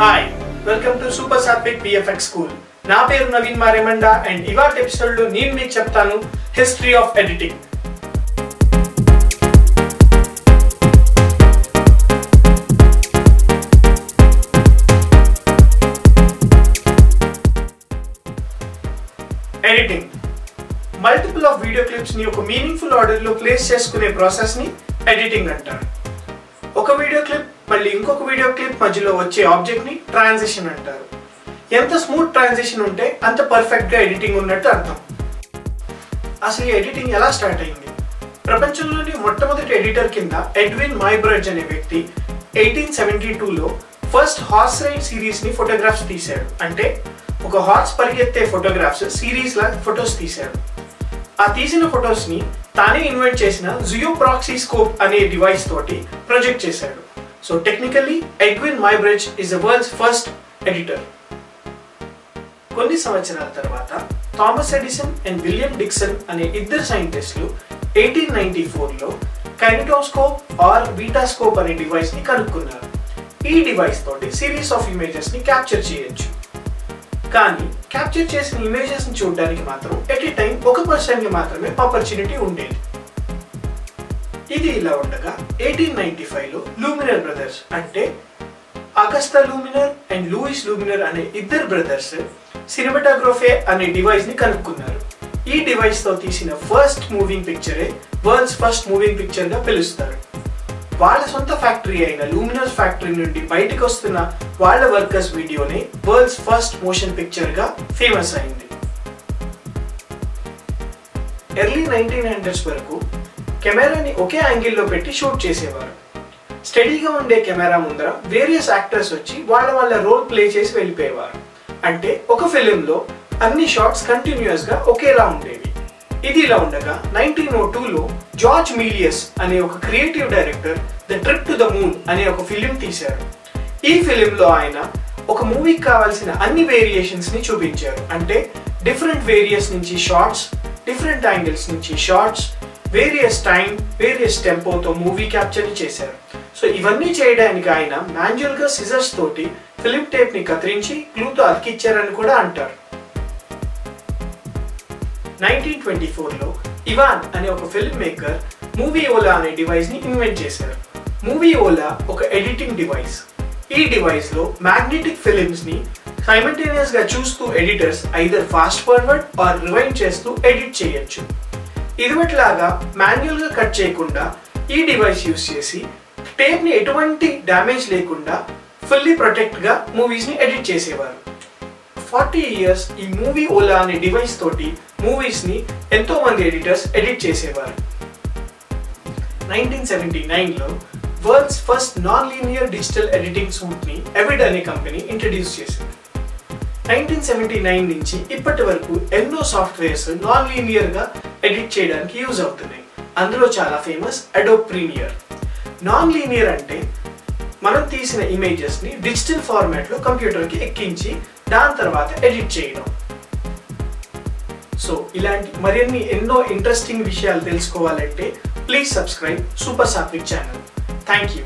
Hi, welcome to Super Satvik VFX School. నా పేరు Naveen మారేమండ and ఇవాల్టి ఎపిసోడ్ లో నేను మీకు చెప్తాను history of editing. Editing multiple of video clips ని ఒక మీనింగ్ఫుల్ ఆర్డర్ లో ప్లేస్ చేసుకునే ప్రాసెస్ ని ఎడిటింగ్ అంటారు. ఒక వీడియో క్లిప్ మళ్ళీ ఇంకొక వీడియో క్లిప్ మధ్యలో వచ్చే ఆబ్జెక్ట్ ని ట్రాన్సిషన్ అంటారు. ఎంత స్మూత్ ట్రాన్సిషన్ ఉంటే అంత పర్ఫెక్ట్ గా ఎడిటింగ్ ఉన్నట్టు అర్థం. అసలు ఈ ఎడిటింగ్ ఎలా స్టార్ట్ అయింది? ప్రపంచంలోని మొట్టమొదటి ఎడిటర్ కింద ఎడ్విన్ మైబ్రడ్జ్ అనే వ్యక్తి 1872లో ఫస్ట్ హార్స్ రైడ్ సిరీస్ ని ఫోటోగ్రాఫ్స్ తీశాడు. అంటే ఒక హార్స్ పరిగెత్తే ఫోటోగ్రాఫ్స్ సిరీస్ లా ఫొటోస్ తీశాడు. ఆ తీసిన ఫొటోస్ ని తానే ఇన్వెంట్ చేసిన జియోప్రాక్సీ స్కోప్ అనే డివైస్ తోటి ప్రొజెక్ట్ చేశాడు. So technically Edwin Muybridge is the world's first editor. కొన్ని సంవత్సరాల తర్వాత Thomas Edison and William Dickson అనే ఇద్దరు సైంటిస్టులు 1894లో కైనెటోస్కోప్ ఆర్ బీటాస్కోప్ అనే డివైస్ ని కనుక్కున్నారు. ఈ డివైస్ తోటి సిరీస్ ఆఫ్ ఇమేజెస్ ని క్యాప్చర్ చేయొచ్చు. కానీ క్యాప్చర్ చేసిన ఇమేజెస్ ని చూడడానికి మాత్రం ఎట్ ఏ టైం ఒక పర్సన్ కి మాత్రమే ఆపర్చునిటీ ఉండేది. ఇది ఇలా ఉండగా 1895లో లూమినర్ బ్రదర్స్ అంటే అగస్తా లూమినర్ అండ్ లూయిస్ లూమినర్ అనే ఇద్దరు బ్రదర్స్ సినిమాటోగ్రఫీ అనే డివైస్ ని కనుక్కున్నారు. ఈ డివైస్ తో తీసిన ఫస్ట్ మూవింగ్ పిక్చరే వరల్డ్స్ ఫస్ట్ మూవింగ్ పిక్చర్ గా పిలుస్తారు. వాళ్ళ సొంత ఫ్యాక్టరీ అయిన లూమినర్ ఫ్యాక్టరీ నుండి బయటకు వస్తున్న వాళ్ళ వర్కర్స్ వీడియోని వరల్డ్స్ ఫస్ట్ మోషన్ పిక్చర్ గా ఫేమస్ అయింది. ఎర్లీ 1900s వరకు కెమెరాని ఒకే యాంగిల్లో పెట్టి షూట్ చేసేవారు. స్టడీగా ఉండే కెమెరా ముందర వేరియస్ యాక్టర్స్ వచ్చి వాళ్ళ రోల్ ప్లే చేసి వెళ్ళిపోయేవారు. అంటే ఒక ఫిలింలో అన్ని షాట్స్ కంటిన్యూస్ గా ఒకేలా ఉండేవి. ఇది ఇలా ఉండగా 1902లో జార్జ్ మీలియస్ అనే ఒక creative director the trip to the moon అనే ఒక ఫిలిం తీశారు. ఈ ఫిలింలో ఆయన ఒక మూవీకి కావాల్సిన అన్ని వేరియేషన్స్ ని చూపించారు. అంటే డిఫరెంట్ వేరియస్ నుంచి షార్ట్స్, డిఫరెంట్ యాంగిల్స్ నుంచి షార్ట్స్, వేరియస్ టైం, వేరియస్ టెంపోతో మూవీ క్యాప్చర్ చేశారు. సో ఇవన్నీ చేయడానికి ఆయన మాన్యువల్ గా సిజర్స్ తోటి ఫిలిం టేప్ ని కత్తిరించి గ్లూతో అతికిచ్చారని కూడా అంటారు. 1924లో ఇవాన్ అనే ఒక ఫిల్మ్ మేకర్ మూవీ ఓలా అనే డివైస్ ని ఇన్వెంట్ చేశారు. మూవీ ఓలా ఒక ఎడిటింగ్ డివైస్. ఈ డివైస్ లో మ్యాగ్నెటిక్ ఫిలిమ్స్ ని సైమల్టేనియస్ గా చూస్తూ editors either fast forward are rewind చేస్తూ ఎడిట్ చేయొచ్చు. ఇదివట్లాగా మాన్యువల్ గా కట్ చేయకుండా ఈ డివైస్ యూస్ చేసి టేప్ ని ఎటువంటి డ్యామేజ్ లేకుండా ఫుల్లీ ప్రొటెక్ట్ గా మూవీస్ ని ఎడిట్ చేసేవారు. 40 years ఈ మూవీ ఓలా అనే డివైస్ తోటి మూవీస్ ని ఎంతో మంది ఎడిటర్స్ ఎడిట్ చేసేవారు. 1979లో world's first non linear digital editing suite ని ఎవిడ్ అనే కంపెనీ ఇంట్రడ్యూస్ చేసింది. 1979 నుంచి ఇప్పటి వరకు ఎన్నో సాఫ్ట్వేర్స్ నాన్ లీనియర్ గా ఎడిట్ చేయడానికి యూజ్ అవుతున్నాయి. అందులో చాలా famous Adobe Premiere. Non linear అంటే మనం తీసిన ఇమేజెస్ ని డిజిటల్ ఫార్మాట్ లో కంప్యూటర్ కి ఎక్కించి దాని తర్వాత ఎడిట్ చేయడం. సో ఇలాంటి మరిన్ని ఎన్నో ఇంట్రెస్టింగ్ విషయాలు తెలుసుకోవాలంటే please subscribe super Satvik channel. Thank you.